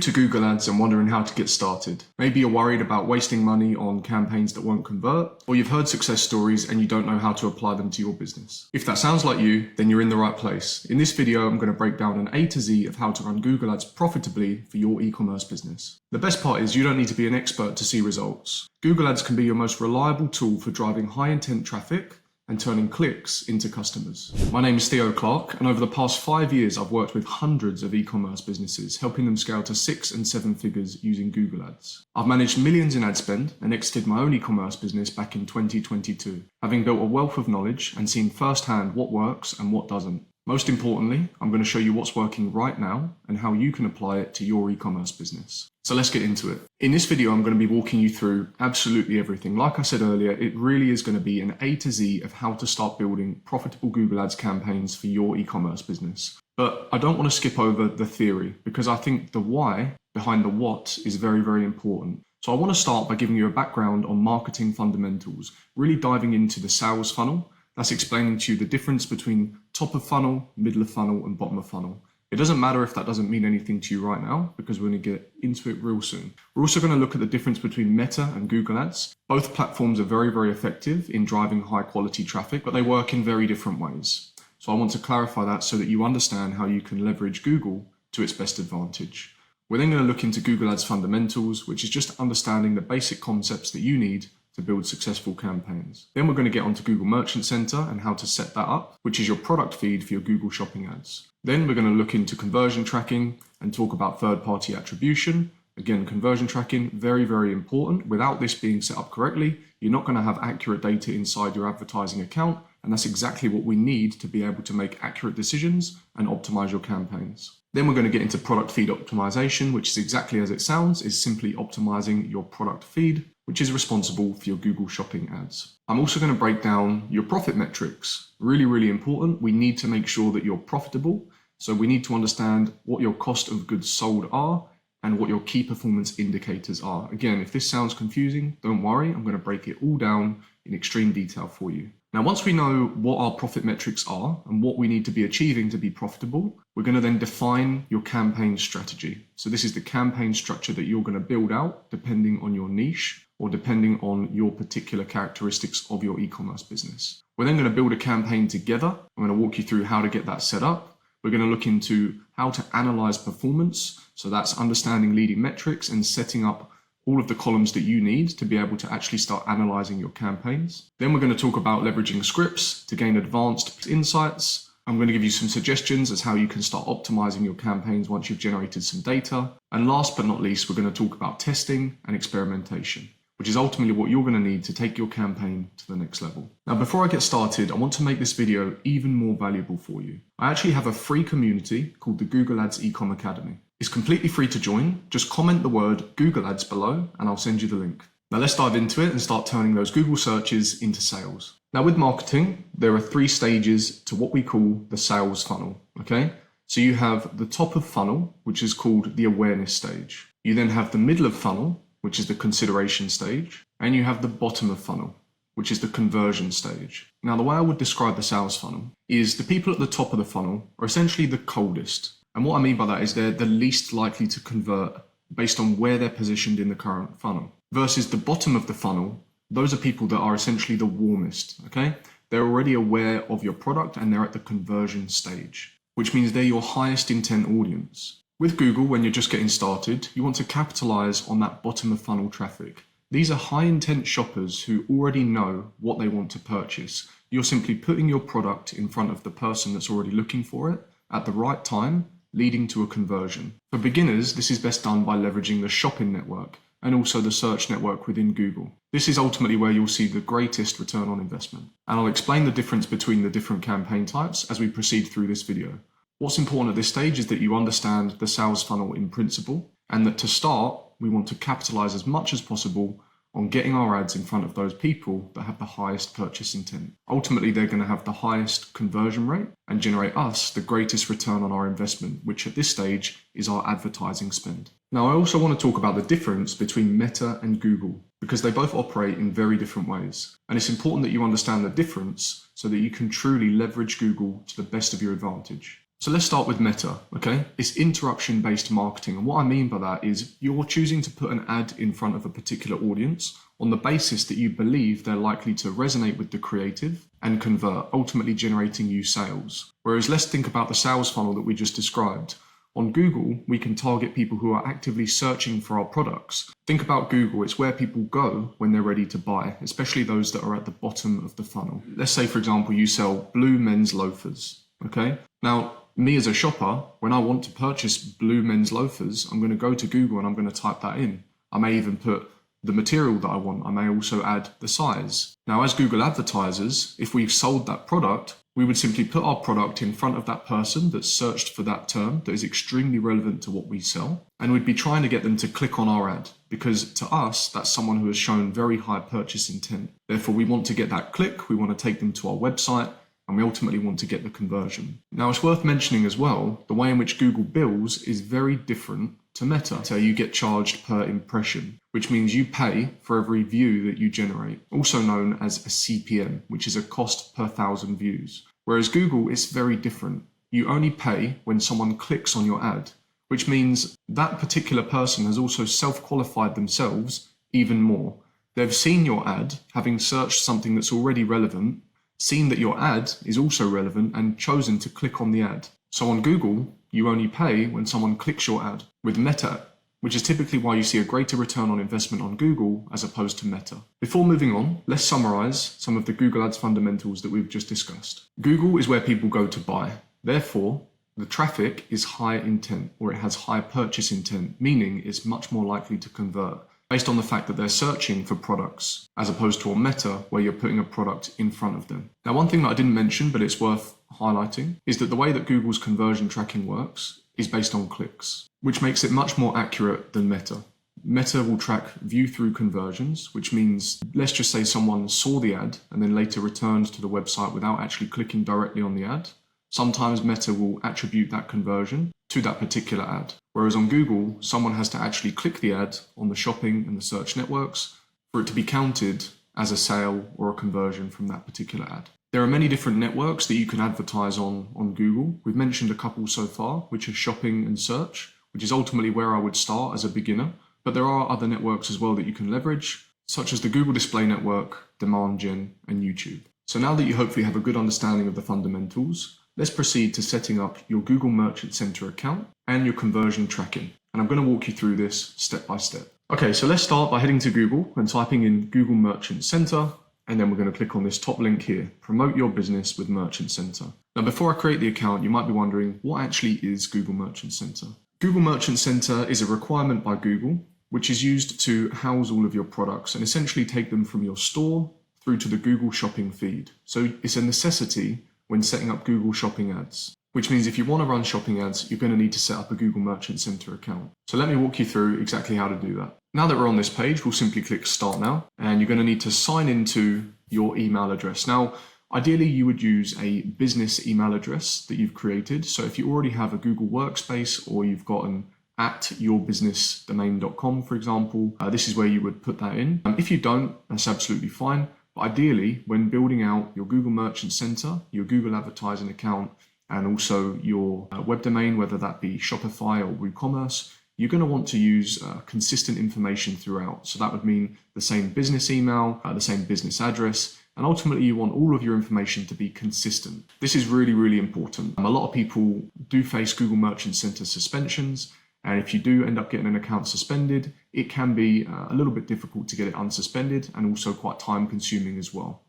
to Google Ads and wondering how to get started? Maybe you're worried about wasting money on campaigns that won't convert, or you've heard success stories and you don't know how to apply them to your business. If that sounds like you, then you're in the right place. In this video, I'm going to break down an A to Z of how to run Google Ads profitably for your e-commerce business. The best part is you don't need to be an expert to see results. Google Ads can be your most reliable tool for driving high intent traffic and turning clicks into customers. My name is Theo Clarke, and over the past 5 years, I've worked with hundreds of e-commerce businesses, helping them scale to 6 and 7 figures using Google Ads. I've managed millions in ad spend and exited my own e-commerce business back in 2022, having built a wealth of knowledge and seen firsthand what works and what doesn't. Most importantly, I'm going to show you what's working right now and how you can apply it to your e-commerce business. So let's get into it. In this video, I'm going to be walking you through absolutely everything. Like I said earlier, it really is going to be an A to Z of how to start building profitable Google Ads campaigns for your e-commerce business. But I don't want to skip over the theory because I think the why behind the what is very, very important. So I want to start by giving you a background on marketing fundamentals, really diving into the sales funnel. That's explaining to you the difference between top of funnel, middle of funnel, and bottom of funnel. It doesn't matter if that doesn't mean anything to you right now, because we're going to get into it real soon. We're also going to look at the difference between Meta and Google Ads. Both platforms are very, very effective in driving high quality traffic, but they work in very different ways. So I want to clarify that so that you understand how you can leverage Google to its best advantage. We're then going to look into Google Ads fundamentals, which is just understanding the basic concepts that you need to build successful campaigns. Then we're going to get onto Google Merchant Center and how to set that up, which is your product feed for your Google Shopping ads. Then we're going to look into conversion tracking and talk about third-party attribution. Again, conversion tracking, very, very important. Without this being set up correctly, you're not going to have accurate data inside your advertising account, and that's exactly what we need to be able to make accurate decisions and optimize your campaigns. Then we're going to get into product feed optimization, which is exactly as it sounds, is simply optimizing your product feed, which is responsible for your Google Shopping ads. I'm also going to break down your profit metrics. Really, really important. We need to make sure that you're profitable. So we need to understand what your cost of goods sold are and what your key performance indicators are. Again, if this sounds confusing, don't worry. I'm going to break it all down in extreme detail for you. Now, once we know what our profit metrics are and what we need to be achieving to be profitable, we're going to then define your campaign strategy. So this is the campaign structure that you're going to build out depending on your niche or depending on your particular characteristics of your e-commerce business. We're then going to build a campaign together. I'm going to walk you through how to get that set up. We're going to look into how to analyze performance. So that's understanding leading metrics and setting up all of the columns that you need to be able to actually start analyzing your campaigns. Then we're going to talk about leveraging scripts to gain advanced insights. I'm going to give you some suggestions as how you can start optimizing your campaigns once you've generated some data. And last but not least, we're going to talk about testing and experimentation, which is ultimately what you're going to need to take your campaign to the next level. Now, before I get started, I want to make this video even more valuable for you. I actually have a free community called the Google Ads Ecom Academy. It's completely free to join. Just comment the word Google Ads below and I'll send you the link. Now let's dive into it and start turning those Google searches into sales. Now with marketing, there are 3 stages to what we call the sales funnel, okay? So you have the top of funnel, which is called the awareness stage. You then have the middle of funnel, which is the consideration stage, and you have the bottom of funnel, which is the conversion stage. Now, the way I would describe the sales funnel is the people at the top of the funnel are essentially the coldest. And what I mean by that is they're the least likely to convert based on where they're positioned in the current funnel. Versus the bottom of the funnel, those are people that are essentially the warmest, okay? They're already aware of your product and they're at the conversion stage, which means they're your highest intent audience. With Google, when you're just getting started, you want to capitalize on that bottom of funnel traffic. These are high intent shoppers who already know what they want to purchase. You're simply putting your product in front of the person that's already looking for it at the right time, leading to a conversion. For beginners, this is best done by leveraging the shopping network and also the search network within Google. This is ultimately where you'll see the greatest return on investment. And I'll explain the difference between the different campaign types as we proceed through this video. What's important at this stage is that you understand the sales funnel in principle, and that to start, we want to capitalize as much as possible on getting our ads in front of those people that have the highest purchase intent. Ultimately, they're going to have the highest conversion rate and generate us the greatest return on our investment, which at this stage is our advertising spend. Now, I also want to talk about the difference between Meta and Google, because they both operate in very different ways. And it's important that you understand the difference so that you can truly leverage Google to the best of your advantage. So let's start with Meta, okay? It's interruption-based marketing. And what I mean by that is you're choosing to put an ad in front of a particular audience on the basis that you believe they're likely to resonate with the creative and convert, ultimately generating you sales. Whereas let's think about the sales funnel that we just described. On Google, we can target people who are actively searching for our products. Think about Google, it's where people go when they're ready to buy, especially those that are at the bottom of the funnel. Let's say, for example, you sell blue men's loafers, okay? Now, me as a shopper, when I want to purchase blue men's loafers, I'm going to go to Google and I'm going to type that in. I may even put the material that I want. I may also add the size. Now, as Google advertisers, if we've sold that product, we would simply put our product in front of that person that's searched for that term that is extremely relevant to what we sell. And we'd be trying to get them to click on our ad because to us, that's someone who has shown very high purchase intent. Therefore, we want to get that click. We want to take them to our website. And we ultimately want to get the conversion. Now, it's worth mentioning as well, the way in which Google bills is very different to Meta. So you get charged per impression, which means you pay for every view that you generate, also known as a CPM, which is a cost per 1,000 views. Whereas Google is very different. You only pay when someone clicks on your ad, which means that particular person has also self-qualified themselves even more. They've seen your ad, having searched something that's already relevant, seen that your ad is also relevant and chosen to click on the ad. So on Google, you only pay when someone clicks your ad. With Meta, which is typically why you see a greater return on investment on Google as opposed to Meta. Before moving on, let's summarize some of the Google Ads fundamentals that we've just discussed. Google is where people go to buy. Therefore, the traffic is high intent, or it has high purchase intent, meaning it's much more likely to convert, based on the fact that they're searching for products, as opposed to on Meta, where you're putting a product in front of them. Now, one thing that I didn't mention, but it's worth highlighting, is that the way that Google's conversion tracking works is based on clicks, which makes it much more accurate than Meta. Meta will track view-through conversions, which means, let's just say someone saw the ad and then later returned to the website without actually clicking directly on the ad. Sometimes Meta will attribute that conversion to that particular ad. Whereas on Google, someone has to actually click the ad on the shopping and the search networks for it to be counted as a sale or a conversion from that particular ad. There are many different networks that you can advertise on Google. We've mentioned a couple so far, which are shopping and search, which is ultimately where I would start as a beginner. But there are other networks as well that you can leverage, such as the Google Display Network, Demand Gen, and YouTube. So now that you hopefully have a good understanding of the fundamentals, let's proceed to setting up your Google Merchant Center account and your conversion tracking. And I'm going to walk you through this step by step. Okay, so let's start by heading to Google and typing in Google Merchant Center. And then we're going to click on this top link here, Promote Your Business with Merchant Center. Now, before I create the account, you might be wondering, what actually is Google Merchant Center? Google Merchant Center is a requirement by Google, which is used to house all of your products and essentially take them from your store through to the Google Shopping feed. So it's a necessity when setting up Google Shopping ads, which means if you want to run shopping ads, you're going to need to set up a Google Merchant Center account. So let me walk you through exactly how to do that. Now that we're on this page, we'll simply click Start Now, and you're going to need to sign into your email address. Now, ideally, you would use a business email address that you've created. So if you already have a Google Workspace or you've got an @yourbusinessdomain.com, for example, this is where you would put that in. If you don't, that's absolutely fine. But ideally, when building out your Google Merchant Center, your Google advertising account, and also your web domain, whether that be Shopify or WooCommerce, you're going to want to use consistent information throughout. So that would mean the same business email, the same business address, and ultimately you want all of your information to be consistent. This is really, really important. A lot of people do face Google Merchant Center suspensions, and if you do end up getting an account suspended, it can be a little bit difficult to get it unsuspended and also quite time consuming as well.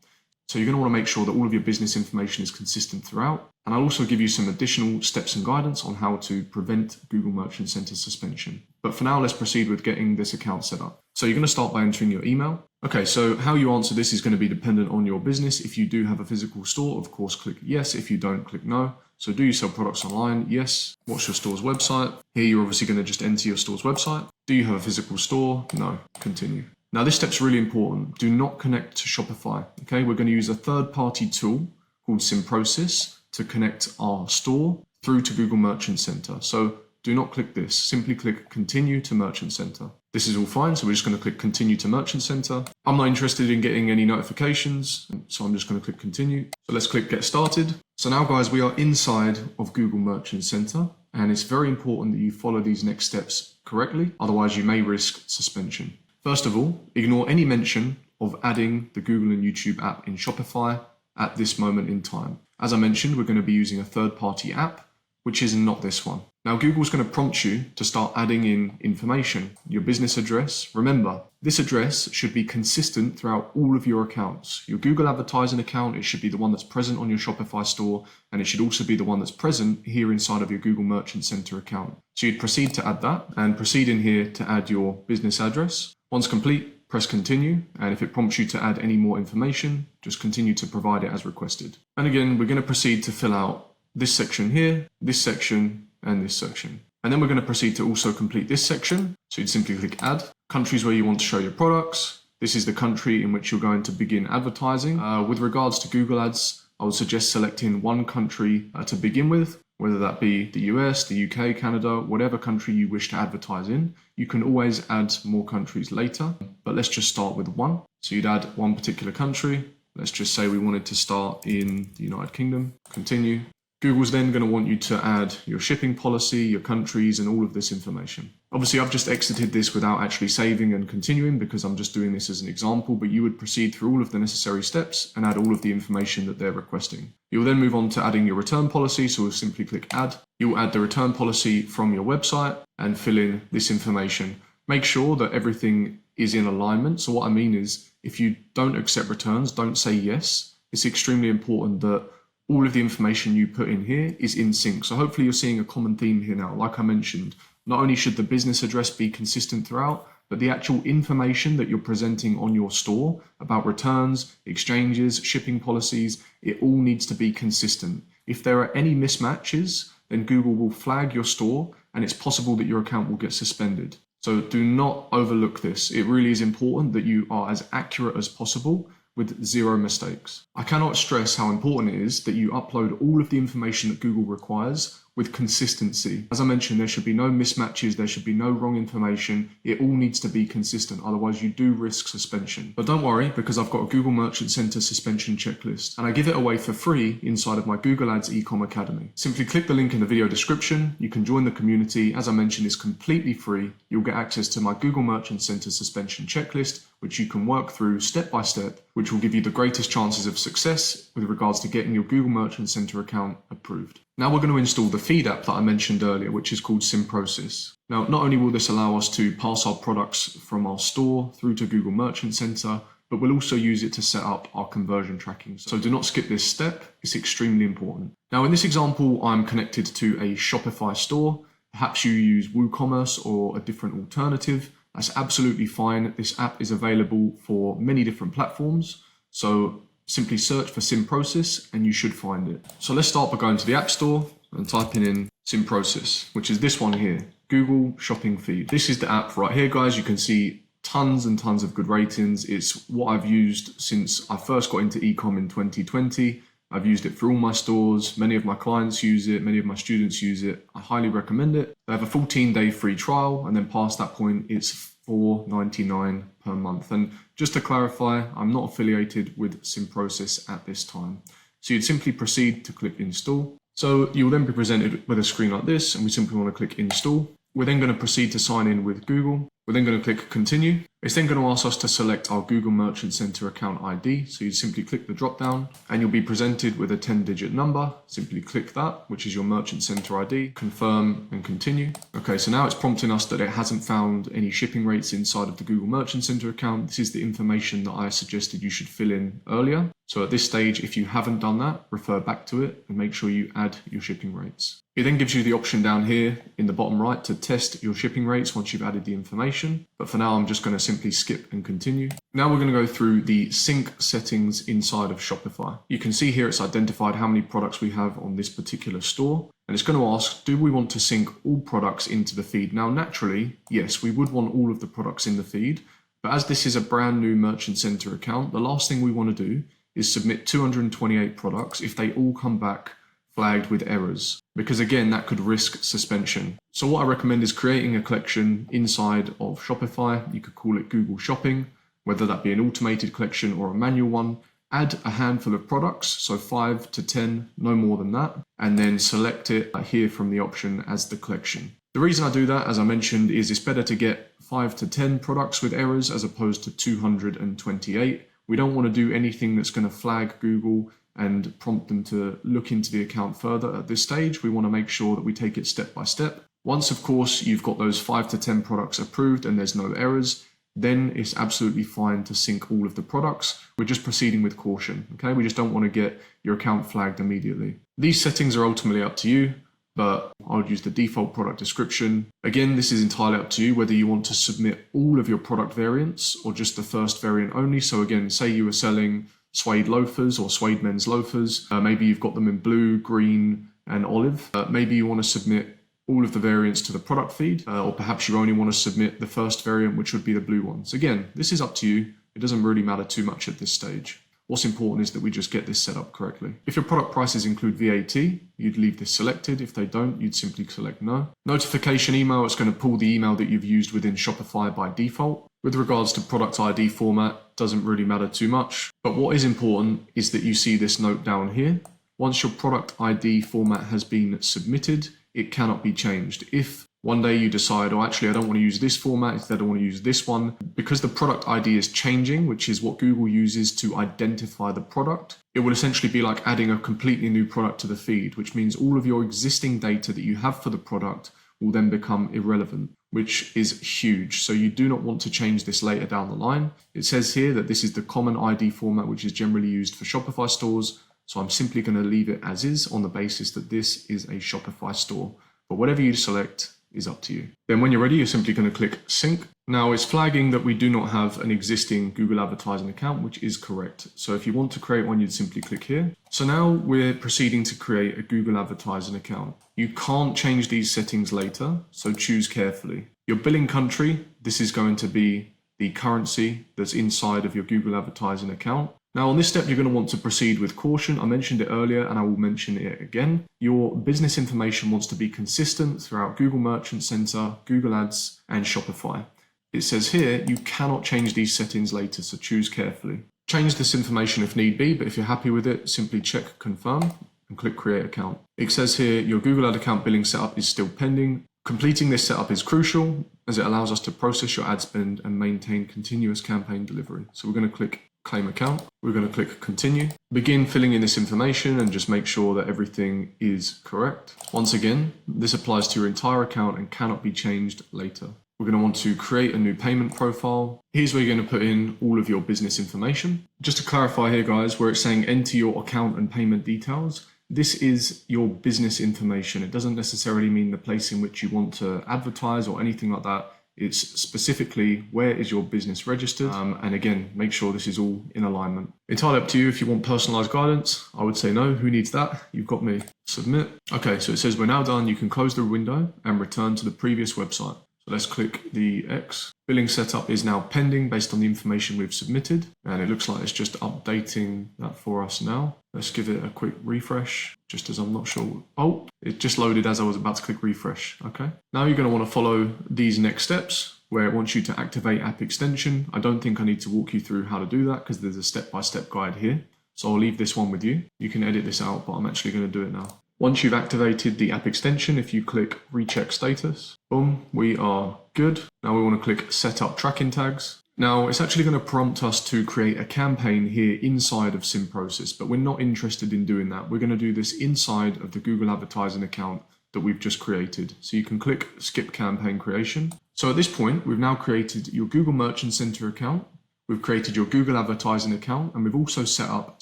So you're going to want to make sure that all of your business information is consistent throughout. And I'll also give you some additional steps and guidance on how to prevent Google Merchant Center suspension. But for now, let's proceed with getting this account set up. So you're going to start by entering your email. Okay, so how you answer this is going to be dependent on your business. If you do have a physical store, of course, click yes. If you don't, click no. So do you sell products online? Yes. What's your store's website? Here, you're obviously going to just enter your store's website. Do you have a physical store? No. Continue. Now, this step's really important. Do not connect to Shopify. Okay, we're going to use a third-party tool called SimProcess to connect our store through to Google Merchant Center. So do not click this. Simply click Continue to Merchant Center. This is all fine, so we're just going to click continue to Merchant Center. I'm not interested in getting any notifications, so I'm just going to click continue. So let's click get started. So now guys, we are inside of Google Merchant Center, and it's very important that you follow these next steps correctly, otherwise you may risk suspension. First of all, ignore any mention of adding the Google and YouTube app in Shopify at this moment in time. As I mentioned, we're going to be using a third-party app, which is not this one. Now, Google's going to prompt you to start adding in information, your business address. Remember, this address should be consistent throughout all of your accounts. Your Google advertising account, it should be the one that's present on your Shopify store, and it should also be the one that's present here inside of your Google Merchant Center account. So you'd proceed to add that and proceed in here to add your business address. Once complete, press continue, and if it prompts you to add any more information, just continue to provide it as requested. And again, we're going to proceed to fill out this section here, this section, and this section. And then we're going to proceed to also complete this section. So you'd simply click add, countries where you want to show your products. This is the country in which you're going to begin advertising. With regards to Google Ads, I would suggest selecting one country to begin with, whether that be the US, the UK, Canada, whatever country you wish to advertise in. You can always add more countries later, but let's just start with one. So you'd add one particular country. Let's just say we wanted to start in the United Kingdom. Continue. Google's then going to want you to add your shipping policy, your countries, and all of this information. Obviously, I've just exited this without actually saving and continuing because I'm just doing this as an example, but you would proceed through all of the necessary steps and add all of the information that they're requesting. You'll then move on to adding your return policy, so we'll simply click add. You'll add the return policy from your website and fill in this information. Make sure that everything is in alignment. So what I mean is, if you don't accept returns, don't say yes. It's extremely important that all of the information you put in here is in sync. So hopefully you're seeing a common theme here now. Like I mentioned, not only should the business address be consistent throughout, but the actual information that you're presenting on your store about returns, exchanges, shipping policies, it all needs to be consistent. If there are any mismatches, then Google will flag your store and it's possible that your account will get suspended. So do not overlook this. It really is important that you are as accurate as possible with zero mistakes. I cannot stress how important it is that you upload all of the information that Google requires with consistency. As I mentioned, there should be no mismatches, there should be no wrong information. It all needs to be consistent, otherwise you do risk suspension. But don't worry, because I've got a Google Merchant Center suspension checklist, and I give it away for free inside of my Google Ads ECOM Academy. Simply click the link in the video description, you can join the community. As I mentioned, it's completely free. You'll get access to my Google Merchant Center suspension checklist, which you can work through step by step, which will give you the greatest chances of success with regards to getting your Google Merchant Center account approved. Now we're going to install the feed app that I mentioned earlier, which is called SimProcess. Now, not only will this allow us to pass our products from our store through to Google Merchant Center, but we'll also use it to set up our conversion tracking. So do not skip this step, it's extremely important. Now in this example, I'm connected to a Shopify store. Perhaps you use WooCommerce or a different alternative. That's absolutely fine. This app is available for many different platforms. So simply search for SimProcess and you should find it. So let's start by going to the App Store and typing in SimProcess, which is this one here, Google Shopping Feed. This is the app right here, guys. You can see tons and tons of good ratings. It's what I've used since I first got into e-com in 2020. I've used it for all my stores. Many of my clients use it. Many of my students use it. I highly recommend it. They have a 14-day free trial, and then past that point, it's $4.99 per month. And just to clarify, I'm not affiliated with SimProcess at this time. So you'd simply proceed to click install. So you'll then be presented with a screen like this, and we simply want to click install. We're then going to proceed to sign in with Google. We're then going to click continue. It's then going to ask us to select our Google Merchant Center account ID. So you simply click the drop down and you'll be presented with a 10-digit number. Simply click that, which is your Merchant Center ID, confirm and continue. Okay, so now it's prompting us that it hasn't found any shipping rates inside of the Google Merchant Center account. This is the information that I suggested you should fill in earlier. So at this stage, if you haven't done that, refer back to it and make sure you add your shipping rates. It then gives you the option down here in the bottom right to test your shipping rates once you've added the information. But for now, I'm just going to simply skip and continue. Now we're going to go through the sync settings inside of Shopify. You can see here it's identified how many products we have on this particular store. And it's going to ask, do we want to sync all products into the feed? Now, naturally, yes, we would want all of the products in the feed. But as this is a brand new Merchant Center account, the last thing we want to do is submit 228 products if they all come back flagged with errors, because again, that could risk suspension. So what I recommend is creating a collection inside of Shopify. You could call it Google Shopping, whether that be an automated collection or a manual one. Add a handful of products, so 5 to 10, no more than that, and then select it here from the option as the collection. The reason I do that, as I mentioned, is it's better to get 5 to 10 products with errors as opposed to 228. We don't want to do anything that's going to flag Google and prompt them to look into the account further at this stage. We want to make sure that we take it step by step. Once, of course, you've got those 5 to 10 products approved and there's no errors, then it's absolutely fine to sync all of the products. We're just proceeding with caution, okay? We just don't want to get your account flagged immediately. These settings are ultimately up to you, but I would use the default product description. Again, this is entirely up to you whether you want to submit all of your product variants or just the first variant only. So again, say you were selling suede loafers or suede men's loafers. Maybe you've got them in blue, green, and olive. Maybe you want to submit all of the variants to the product feed, or perhaps you only want to submit the first variant, which would be the blue ones. Again, this is up to you. It doesn't really matter too much at this stage. What's important is that we just get this set up correctly. If your product prices include VAT, you'd leave this selected. If they don't, you'd simply select no. Notification email, it's going to pull the email that you've used within Shopify by default. With regards to product ID format, doesn't really matter too much. But what is important is that you see this note down here. Once your product ID format has been submitted, it cannot be changed. If one day you decide, oh, actually, I don't want to use this format, instead I want to use this one, because the product ID is changing, which is what Google uses to identify the product, it will essentially be like adding a completely new product to the feed, which means all of your existing data that you have for the product will then become irrelevant, which is huge. So you do not want to change this later down the line. It says here that this is the common ID format, which is generally used for Shopify stores. So I'm simply going to leave it as is on the basis that this is a Shopify store. But whatever you select is up to you. Then when you're ready, you're simply going to click sync. Now it's flagging that we do not have an existing Google advertising account, which is correct. So if you want to create one, you'd simply click here. So now we're proceeding to create a Google advertising account. You can't change these settings later, so choose carefully. Your billing country, this is going to be the currency that's inside of your Google advertising account. Now on this step, you're going to want to proceed with caution. I mentioned it earlier and I will mention it again. Your business information wants to be consistent throughout Google Merchant Center, Google Ads, and Shopify. It says here, you cannot change these settings later, so choose carefully. Change this information if need be, but if you're happy with it, simply check confirm and click create account. It says here, your Google Ad account billing setup is still pending. Completing this setup is crucial as it allows us to process your ad spend and maintain continuous campaign delivery. So we're going to click claim account. We're going to click continue. Begin filling in this information and just make sure that everything is correct. Once again, this applies to your entire account and cannot be changed later. We're going to want to create a new payment profile. Here's where you're going to put in all of your business information. Just to clarify here, guys, where it's saying enter your account and payment details, this is your business information. It doesn't necessarily mean the place in which you want to advertise or anything like that. It's specifically where is your business registered, and again, make sure this is all in alignment. Entirely up to you if you want personalized guidance. I would say no, who needs that? You've got me. Submit. Okay, so it says we're now done. You can close the window and return to the previous website. So let's click the X. Billing setup is now pending based on the information we've submitted, and it looks like it's just updating that for us now. Let's give it a quick refresh, just as I'm not sure. Oh, it just loaded as I was about to click refresh. Okay. Now you're going to want to follow these next steps where it wants you to activate app extension. I don't think I need to walk you through how to do that because there's a step-by-step guide here. So I'll leave this one with you. You can edit this out, but I'm actually going to do it now. Once you've activated the app extension, if you click recheck status, boom, we are good. Now we want to click set up tracking tags. Now it's actually going to prompt us to create a campaign here inside of SimProcess, but we're not interested in doing that. We're going to do this inside of the Google advertising account that we've just created. So you can click skip campaign creation. So at this point, we've now created your Google Merchant Center account. We've created your Google advertising account, and we've also set up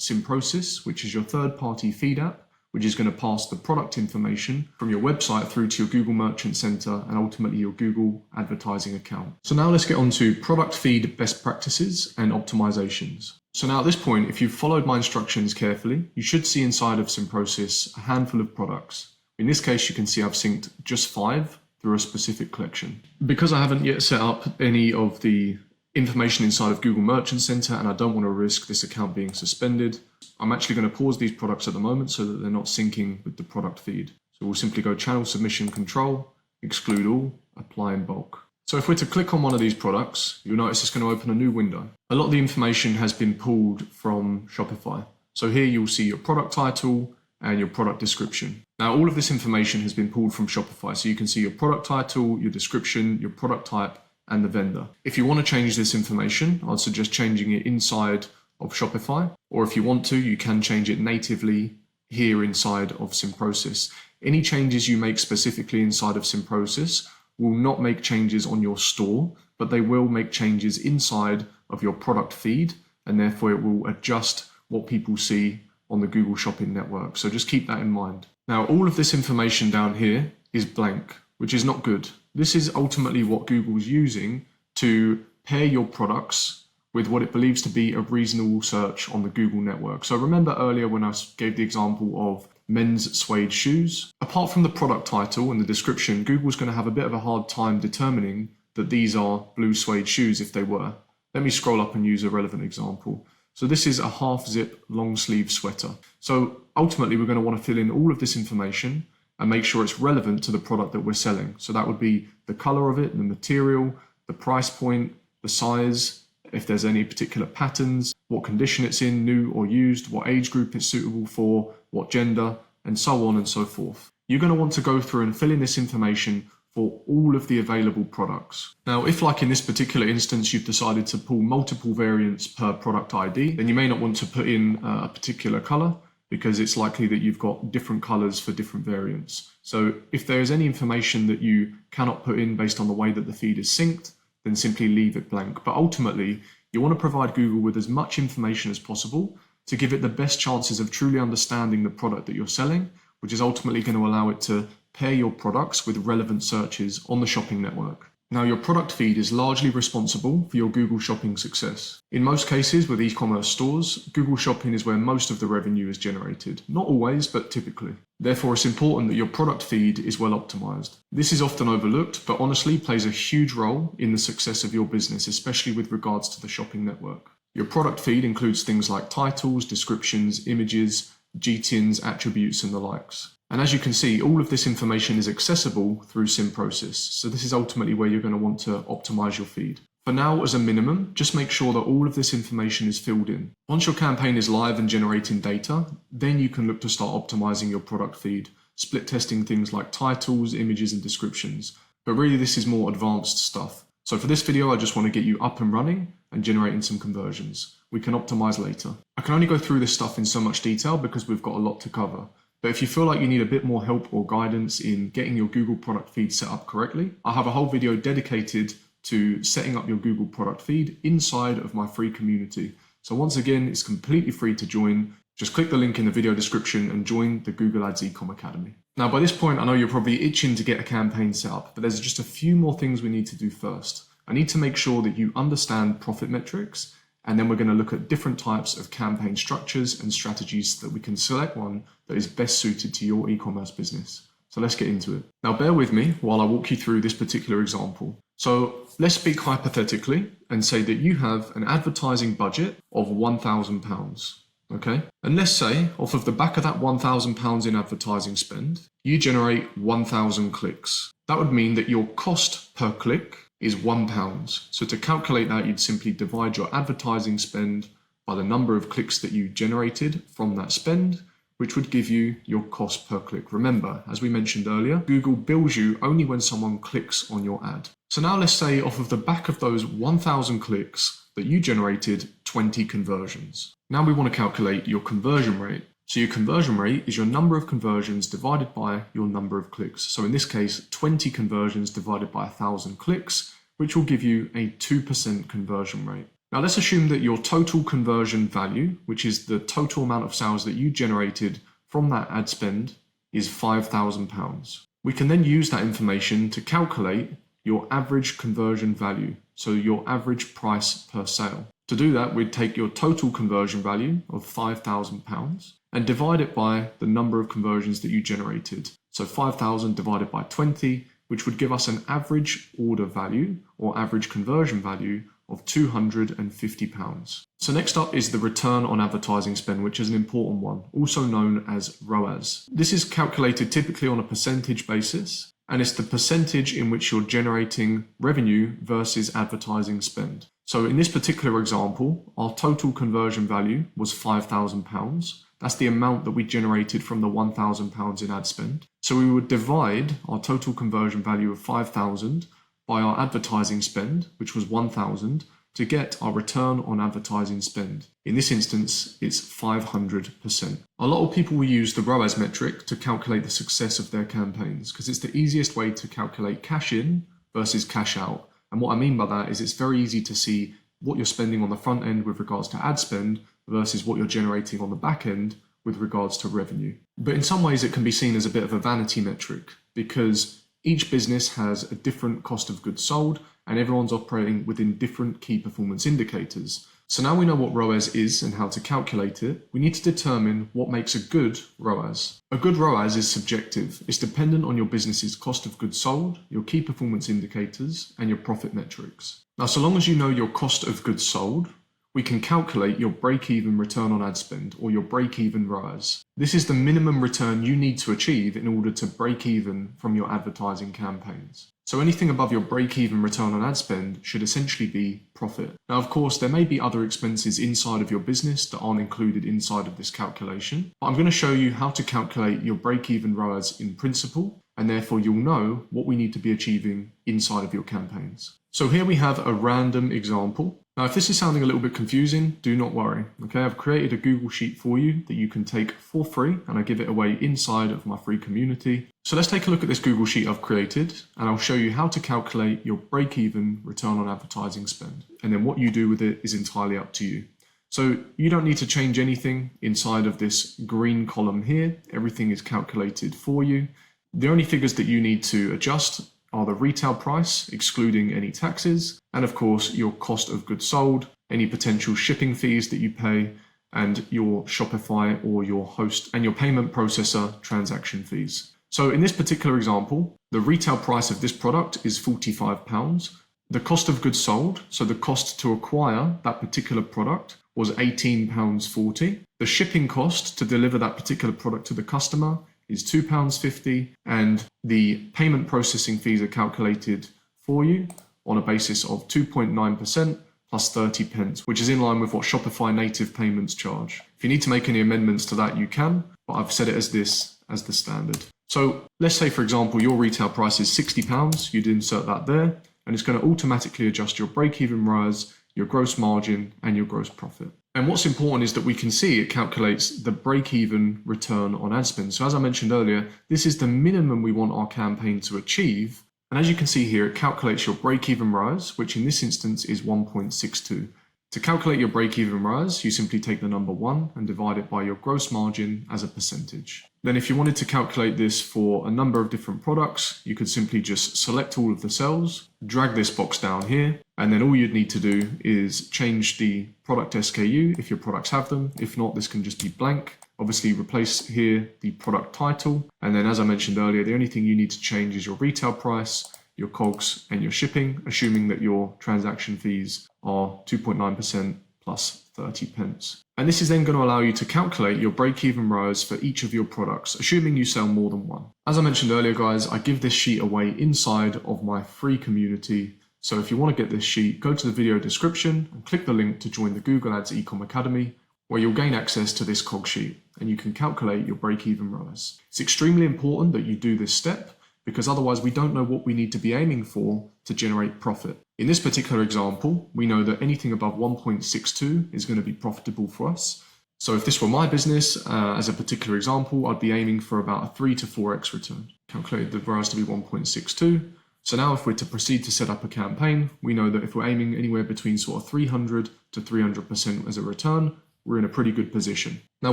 SimProcess, which is your third-party feed app, which is going to pass the product information from your website through to your Google Merchant Center and ultimately your Google advertising account. So now let's get on to product feed best practices and optimizations. So now at this point, if you've followed my instructions carefully, you should see inside of SimProcess a handful of products. In this case, you can see I've synced just 5 through a specific collection. Because I haven't yet set up any of the information inside of Google Merchant Center, and I don't want to risk this account being suspended. I'm actually going to pause these products at the moment so that they're not syncing with the product feed. So we'll simply go channel submission control, exclude all, apply in bulk. So if we're to click on one of these products, you'll notice it's going to open a new window. A lot of the information has been pulled from Shopify. So here you'll see your product title and your product description. Now all of this information has been pulled from Shopify. So you can see your product title, your description, your product type, and the vendor. If you want to change this information, I'd suggest changing it inside of Shopify, or if you want to, you can change it natively here inside of SimProcess. Any changes you make specifically inside of SimProcess will not make changes on your store, but they will make changes inside of your product feed, and therefore it will adjust what people see on the Google Shopping Network. So just keep that in mind. Now, all of this information down here is blank, which is not good. This is ultimately what Google's using to pair your products with what it believes to be a reasonable search on the Google network. So remember earlier when I gave the example of men's suede shoes? Apart from the product title and the description, Google's going to have a bit of a hard time determining that these are blue suede shoes if they were. Let me scroll up and use a relevant example. So this is a half zip long sleeve sweater. So ultimately we're going to want to fill in all of this information and make sure it's relevant to the product that we're selling. So that would be the color of it, the material, the price point, the size, if there's any particular patterns, what condition it's in, new or used, what age group it's suitable for, what gender, and so on and so forth. You're going to want to go through and fill in this information for all of the available products. Now, if like in this particular instance, you've decided to pull multiple variants per product ID, then you may not want to put in a particular color, because it's likely that you've got different colors for different variants. So if there is any information that you cannot put in based on the way that the feed is synced, then simply leave it blank. But ultimately, you want to provide Google with as much information as possible to give it the best chances of truly understanding the product that you're selling, which is ultimately going to allow it to pair your products with relevant searches on the shopping network. Now, your product feed is largely responsible for your Google Shopping success. In most cases with e-commerce stores, Google Shopping is where most of the revenue is generated. Not always, but typically. Therefore, it's important that your product feed is well optimized. This is often overlooked, but honestly plays a huge role in the success of your business, especially with regards to the shopping network. Your product feed includes things like titles, descriptions, images, GTINs, attributes, and the likes. And as you can see, all of this information is accessible through SimProcess. So this is ultimately where you're going to want to optimize your feed. For now, as a minimum, just make sure that all of this information is filled in. Once your campaign is live and generating data, then you can look to start optimizing your product feed, split testing things like titles, images, and descriptions. But really, this is more advanced stuff. So for this video, I just want to get you up and running and generating some conversions. We can optimize later. I can only go through this stuff in so much detail because we've got a lot to cover. But if you feel like you need a bit more help or guidance in getting your Google product feed set up correctly, I have a whole video dedicated to setting up your Google product feed inside of my free community. So once again, it's completely free to join. Just click the link in the video description and join the Google Ads Ecom Academy. Now, by this point, I know you're probably itching to get a campaign set up, but there's just a few more things we need to do first. I need to make sure that you understand profit metrics, and then we're going to look at different types of campaign structures and strategies so that we can select one that is best suited to your e-commerce business. So let's get into it. Now, bear with me while I walk you through this particular example. So let's speak hypothetically and say that you have an advertising budget of £1,000. Okay. And let's say off of the back of that £1,000 in advertising spend, you generate 1,000 clicks. That would mean that your cost per click is £1. So to calculate that, you'd simply divide your advertising spend by the number of clicks that you generated from that spend, which would give you your cost per click. Remember, as we mentioned earlier, Google bills you only when someone clicks on your ad. So now let's say off of the back of those 1,000 clicks that you generated 20 conversions. Now we want to calculate your conversion rate. So your conversion rate is your number of conversions divided by your number of clicks. So in this case, 20 conversions divided by 1,000 clicks, which will give you a 2% conversion rate. Now let's assume that your total conversion value, which is the total amount of sales that you generated from that ad spend, is £5,000. We can then use that information to calculate your average conversion value, so your average price per sale. To do that, we'd take your total conversion value of £5,000 and divide it by the number of conversions that you generated. So 5,000 divided by 20, which would give us an average order value or average conversion value of £250. So next up is the return on advertising spend, which is an important one, also known as ROAS. This is calculated typically on a percentage basis, and it's the percentage in which you're generating revenue versus advertising spend. So in this particular example, our total conversion value was £5,000. That's the amount that we generated from the £1,000 in ad spend. So we would divide our total conversion value of 5,000 by our advertising spend, which was 1,000, to get our return on advertising spend. In this instance, it's 500%. A lot of people will use the ROAS metric to calculate the success of their campaigns because it's the easiest way to calculate cash in versus cash out. And what I mean by that is it's very easy to see what you're spending on the front end with regards to ad spend versus what you're generating on the back end with regards to revenue. But in some ways it can be seen as a bit of a vanity metric because each business has a different cost of goods sold and everyone's operating within different key performance indicators. So now we know what ROAS is and how to calculate it, we need to determine what makes a good ROAS. A good ROAS is subjective. It's dependent on your business's cost of goods sold, your key performance indicators, and your profit metrics. Now, so long as you know your cost of goods sold, we can calculate your break-even return on ad spend or your break-even ROAS. This is the minimum return you need to achieve in order to break even from your advertising campaigns. So anything above your break-even return on ad spend should essentially be profit. Now, of course, there may be other expenses inside of your business that aren't included inside of this calculation, but I'm going to show you how to calculate your break-even ROAS in principle, and therefore you'll know what we need to be achieving inside of your campaigns. So here we have a random example. Now, if this is sounding a little bit confusing, do not worry. Okay, I've created a Google Sheet for you that you can take for free, and I give it away inside of my free community. So let's take a look at this Google Sheet I've created, and I'll show you how to calculate your break-even return on advertising spend. And then what you do with it is entirely up to you. So you don't need to change anything inside of this green column here. Everything is calculated for you. The only figures that you need to adjust are the retail price, excluding any taxes, and of course your cost of goods sold, any potential shipping fees that you pay, and your Shopify or your host and your payment processor transaction fees. So in this particular example, the retail price of this product is £45. The cost of goods sold, so the cost to acquire that particular product, was £18.40. The shipping cost to deliver that particular product to the customer is £2.50, and the payment processing fees are calculated for you on a basis of 2.9% plus 30 pence, which is in line with what Shopify native payments charge. If you need to make any amendments to that, you can, but I've set it as this as the standard. So let's say, for example, your retail price is £60, you'd insert that there, and it's going to automatically adjust your break-even ROAS, your gross margin, and your gross profit. And what's important is that we can see it calculates the break-even return on ad spend. So as I mentioned earlier, this is the minimum we want our campaign to achieve. And as you can see here, it calculates your break-even ROAS, which in this instance is 1.62. To calculate your break-even ROAS, you simply take the number 1 and divide it by your gross margin as a percentage. Then if you wanted to calculate this for a number of different products, you could simply just select all of the cells, drag this box down here, and then all you'd need to do is change the product SKU if your products have them. If not, this can just be blank. Obviously replace here the product title. And then as I mentioned earlier, the only thing you need to change is your retail price, your COGS, and your shipping, assuming that your transaction fees are 2.9% plus 30 pence. And this is then going to allow you to calculate your break-even ROAS for each of your products, assuming you sell more than one. As I mentioned earlier, guys, I give this sheet away inside of my free community. So if you want to get this sheet, go to the video description and click the link to join the Google Ads Ecom Academy, where you'll gain access to this cog sheet and you can calculate your break-even ROAS. It's extremely important that you do this step because otherwise we don't know what we need to be aiming for to generate profit. In this particular example, we know that anything above 1.62 is going to be profitable for us. So if this were my business, as a particular example, I'd be aiming for about a 3 to 4x return. Calculate the ROAS to be 1.62. So now if we're to proceed to set up a campaign, we know that if we're aiming anywhere between sort of 300 to 300% as a return, we're in a pretty good position. Now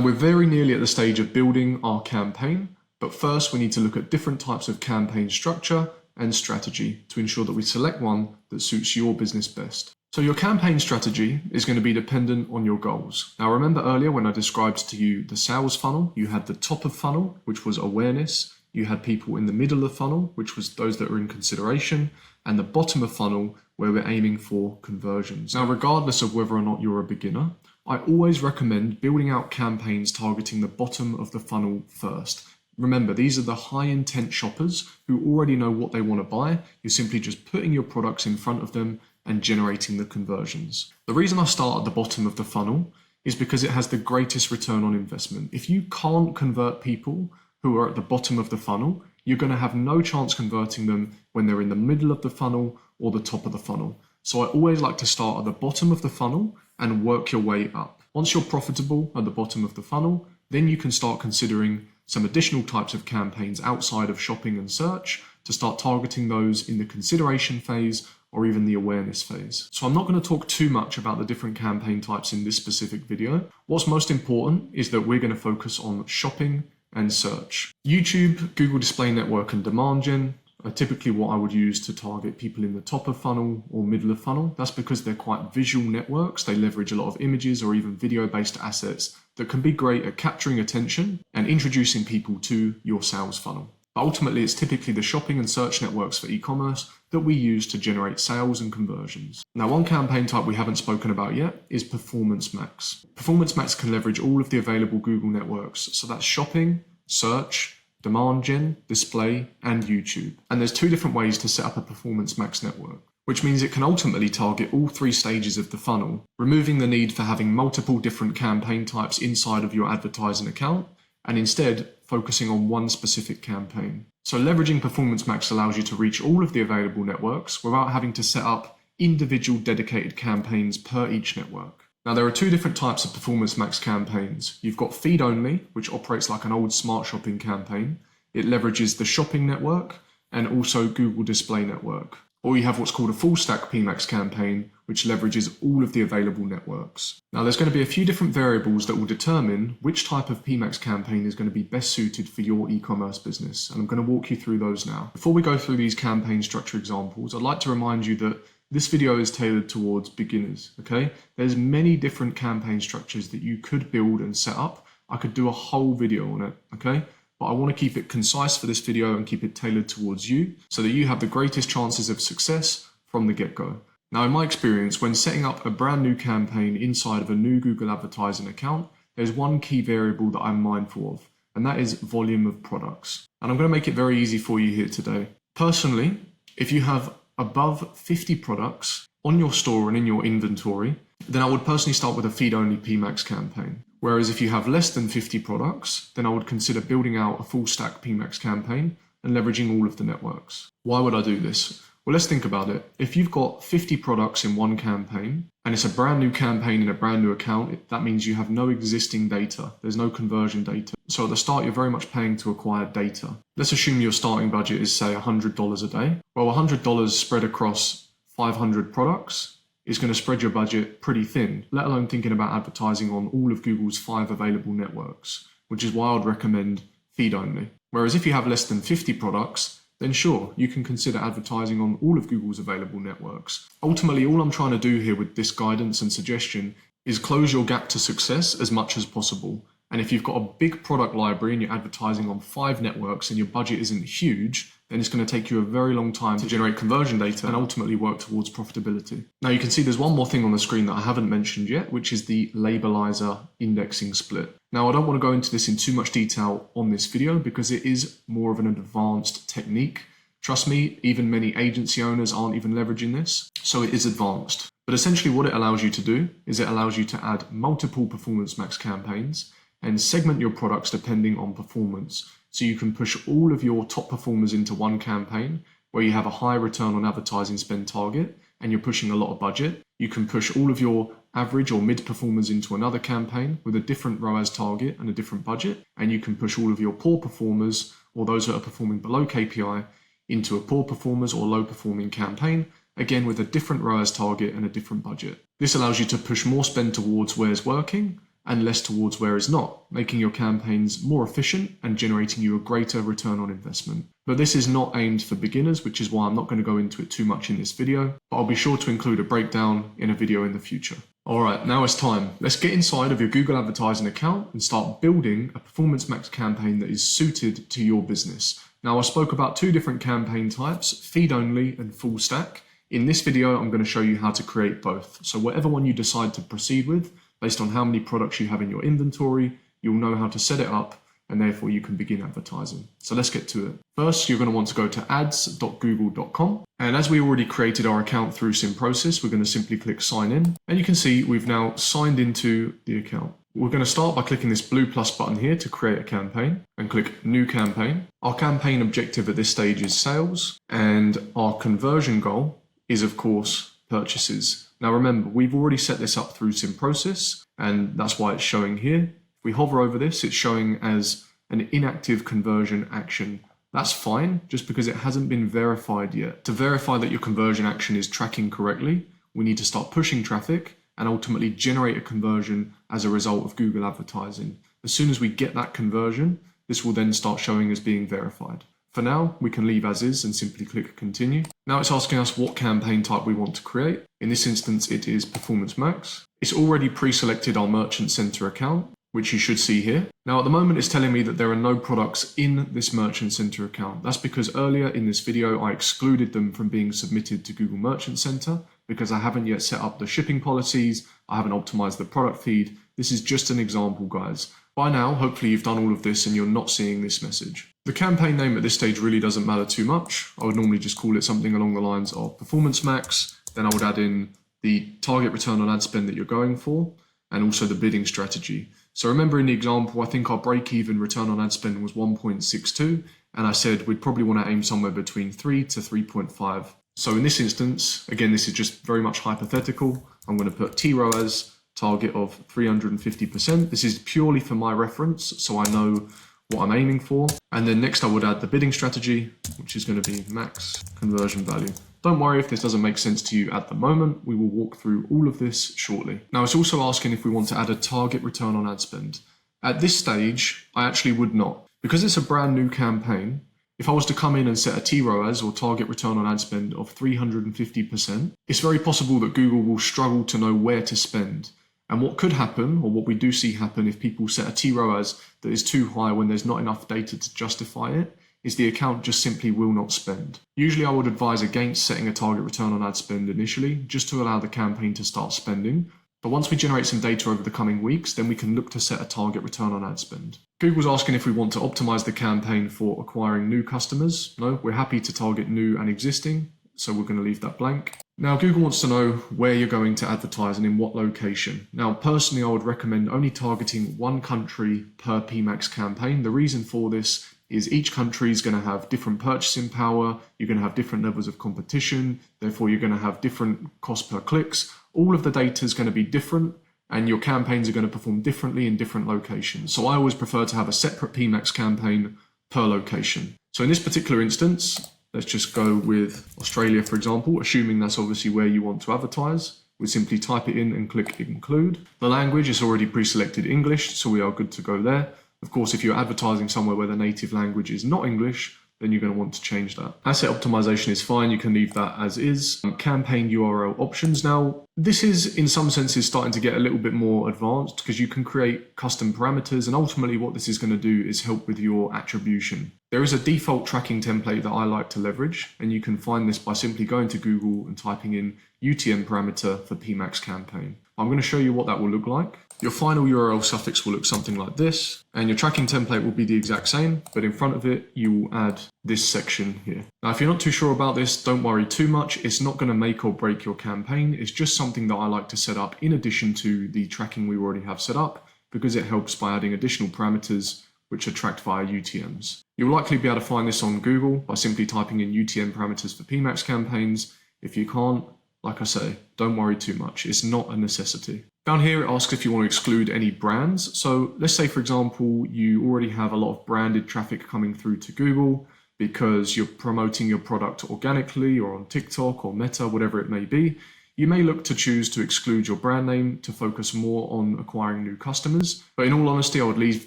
we're very nearly at the stage of building our campaign, but first we need to look at different types of campaign structure and strategy to ensure that we select one that suits your business best. So your campaign strategy is going to be dependent on your goals. Now remember earlier when I described to you the sales funnel, you had the top of funnel, which was awareness. You had people in the middle of the funnel, which was those that were in consideration. and the bottom of funnel where we're aiming for conversions. Now, regardless of whether or not you're a beginner, I always recommend building out campaigns targeting the bottom of the funnel first. Remember, these are the high intent shoppers who already know what they want to buy. You're simply just putting your products in front of them and generating the conversions. The reason I start at the bottom of the funnel is because it has the greatest return on investment. If you can't convert people who are at the bottom of the funnel, you're going to have no chance converting them when they're in the middle of the funnel or the top of the funnel. So I always like to start at the bottom of the funnel and work your way up. Once you're profitable at the bottom of the funnel, then you can start considering some additional types of campaigns outside of shopping and search to start targeting those in the consideration phase or even the awareness phase. So I'm not going to talk too much about the different campaign types in this specific video. What's most important is that we're going to focus on shopping and search. YouTube, Google Display Network, and demand gen are typically what I would use to target people in the top of funnel or middle of funnel. That's because they're quite visual networks. They leverage a lot of images or even video-based assets that can be great at capturing attention and introducing people to your sales funnel. But ultimately, it's typically the shopping and search networks for e-commerce that we use to generate sales and conversions. Now, one campaign type we haven't spoken about yet is Performance Max. Performance Max can leverage all of the available Google networks. So that's shopping, search, demand gen, display, and YouTube. And there's two different ways to set up a Performance Max network, which means it can ultimately target all three stages of the funnel, removing the need for having multiple different campaign types inside of your advertising account, and instead focusing on one specific campaign. So leveraging Performance Max allows you to reach all of the available networks without having to set up individual dedicated campaigns per each network. Now, there are two different types of Performance Max campaigns. You've got feed only, which operates like an old smart shopping campaign. It leverages the shopping network and also Google Display Network. Or you have what's called a full stack PMax campaign, which leverages all of the available networks. Now, there's going to be a few different variables that will determine which type of PMax campaign is going to be best suited for your e-commerce business. And I'm going to walk you through those now. Before we go through these campaign structure examples, I'd like to remind you that this video is tailored towards beginners, okay? There's many different campaign structures that you could build and set up. I could do a whole video on it, okay? But I want to keep it concise for this video and keep it tailored towards you so that you have the greatest chances of success from the get-go. Now, in my experience, when setting up a brand new campaign inside of a new Google advertising account, there's one key variable that I'm mindful of, and that is volume of products. And I'm going to make it very easy for you here today. Personally, if you have above 50 products on your store and in your inventory, then I would personally start with a feed-only PMax campaign. Whereas if you have less than 50 products, then I would consider building out a full stack PMax campaign and leveraging all of the networks. Why would I do this? Well, let's think about it. If you've got 50 products in one campaign and it's a brand new campaign in a brand new account, that means you have no existing data. There's no conversion data. So at the start, you're very much paying to acquire data. Let's assume your starting budget is, say, $100 a day. Well, $100 spread across 500 products is going to spread your budget pretty thin, let alone thinking about advertising on all of Google's 5 available networks, which is why I'd recommend feed only. Whereas if you have less than 50 products, then sure, you can consider advertising on all of Google's available networks. Ultimately, all I'm trying to do here with this guidance and suggestion is close your gap to success as much as possible. And if you've got a big product library and you're advertising on 5 networks and your budget isn't huge, then it's going to take you a very long time to generate conversion data and ultimately work towards profitability. Now, you can see there's one more thing on the screen that I haven't mentioned yet, which is the labelizer indexing split. Now, I don't want to go into this in too much detail on this video because it is more of an advanced technique. Trust me, even many agency owners aren't even leveraging this, so it is advanced. But essentially what it allows you to do is it allows you to add multiple Performance Max campaigns and segment your products depending on performance. So you can push all of your top performers into one campaign where you have a high return on advertising spend target and you're pushing a lot of budget. You can push all of your average or mid performers into another campaign with a different ROAS target and a different budget. And you can push all of your poor performers or those that are performing below KPI into a poor performers or low performing campaign, again with a different ROAS target and a different budget. This allows you to push more spend towards where it's working and less towards where it's not, making your campaigns more efficient and generating you a greater return on investment. But this is not aimed for beginners, which is why I'm not going to go into it too much in this video, but I'll be sure to include a breakdown in a video in the future. Alright, now it's time. Let's get inside of your Google advertising account and start building a Performance Max campaign that is suited to your business. Now, I spoke about two different campaign types, feed only and full stack. In this video, I'm going to show you how to create both. So whatever one you decide to proceed with, based on how many products you have in your inventory, you'll know how to set it up, and therefore you can begin advertising. So let's get to it. First, you're going to want to go to ads.google.com. And as we already created our account through SimProcess, we're going to simply click sign in. And you can see we've now signed into the account. We're going to start by clicking this blue plus button here to create a campaign and click new campaign. Our campaign objective at this stage is sales, and our conversion goal is, of course, purchases. Now remember, we've already set this up through SimProcess, and that's why it's showing here. If we hover over this, it's showing as an inactive conversion action. That's fine, just because it hasn't been verified yet. To verify that your conversion action is tracking correctly, we need to start pushing traffic and ultimately generate a conversion as a result of Google advertising. As soon as we get that conversion, this will then start showing as being verified. For now, we can leave as is and simply click continue. Now it's asking us what campaign type we want to create. In this instance, it is Performance Max. It's already pre-selected our Merchant Center account, which you should see here. Now at the moment it's telling me that there are no products in this Merchant Center account. That's because earlier in this video I excluded them from being submitted to Google Merchant Center because I haven't yet set up the shipping policies, I haven't optimized the product feed. This is just an example, guys. By now, hopefully you've done all of this and you're not seeing this message. The campaign name at this stage really doesn't matter too much. I would normally just call it something along the lines of Performance Max. Then I would add in the target return on ad spend that you're going for, and also the bidding strategy. So remember in the example, I think our break-even return on ad spend was 1.62, and I said we'd probably want to aim somewhere between 3 to 3.5. So in this instance, again, this is just very much hypothetical. I'm going to put TROAS target of 350%. This is purely for my reference, so I know what I'm aiming for. And then next I would add the bidding strategy, which is going to be max conversion value. Don't worry if this doesn't make sense to you at the moment. We will walk through all of this shortly. Now it's also asking if we want to add a target return on ad spend. At this stage, I actually would not. Because it's a brand new campaign, if I was to come in and set a TROAS or target return on ad spend of 350%, it's very possible that Google will struggle to know where to spend. And what could happen, or what we do see happen if people set a TROAS that is too high when there's not enough data to justify it, is the account just simply will not spend. Usually I would advise against setting a target return on ad spend initially, just to allow the campaign to start spending. But once we generate some data over the coming weeks, then we can look to set a target return on ad spend. Google's asking if we want to optimize the campaign for acquiring new customers. No, we're happy to target new and existing, so we're going to leave that blank. Now Google wants to know where you're going to advertise and in what location. Now personally I would recommend only targeting one country per PMax campaign. The reason for this is each country is going to have different purchasing power, you're going to have different levels of competition, therefore you're going to have different cost per clicks. All of the data is going to be different and your campaigns are going to perform differently in different locations. So I always prefer to have a separate PMax campaign per location. So in this particular instance, let's just go with Australia, for example, assuming that's obviously where you want to advertise. We simply type it in and click include. The language is already pre-selected English, so we are good to go there. Of course, if you're advertising somewhere where the native language is not English, then you're going to want to change that. Asset optimization is fine, you can leave that as is. Campaign URL options. Now, this is in some senses starting to get a little bit more advanced because you can create custom parameters, and ultimately what this is going to do is help with your attribution. There is a default tracking template that I like to leverage, and you can find this by simply going to Google and typing in UTM parameter for PMax campaign. I'm going to show you what that will look like. Your final URL suffix will look something like this, and your tracking template will be the exact same, but in front of it, you will add this section here. Now, if you're not too sure about this, don't worry too much. It's not going to make or break your campaign. It's just something that I like to set up in addition to the tracking we already have set up, because it helps by adding additional parameters which are tracked via UTMs. You'll likely be able to find this on Google by simply typing in UTM parameters for PMax campaigns. If you can't, like I say, don't worry too much. It's not a necessity. Down here, it asks if you want to exclude any brands. So let's say, for example, you already have a lot of branded traffic coming through to Google because you're promoting your product organically or on TikTok or Meta, whatever it may be. You may look to choose to exclude your brand name to focus more on acquiring new customers. But in all honesty, I would leave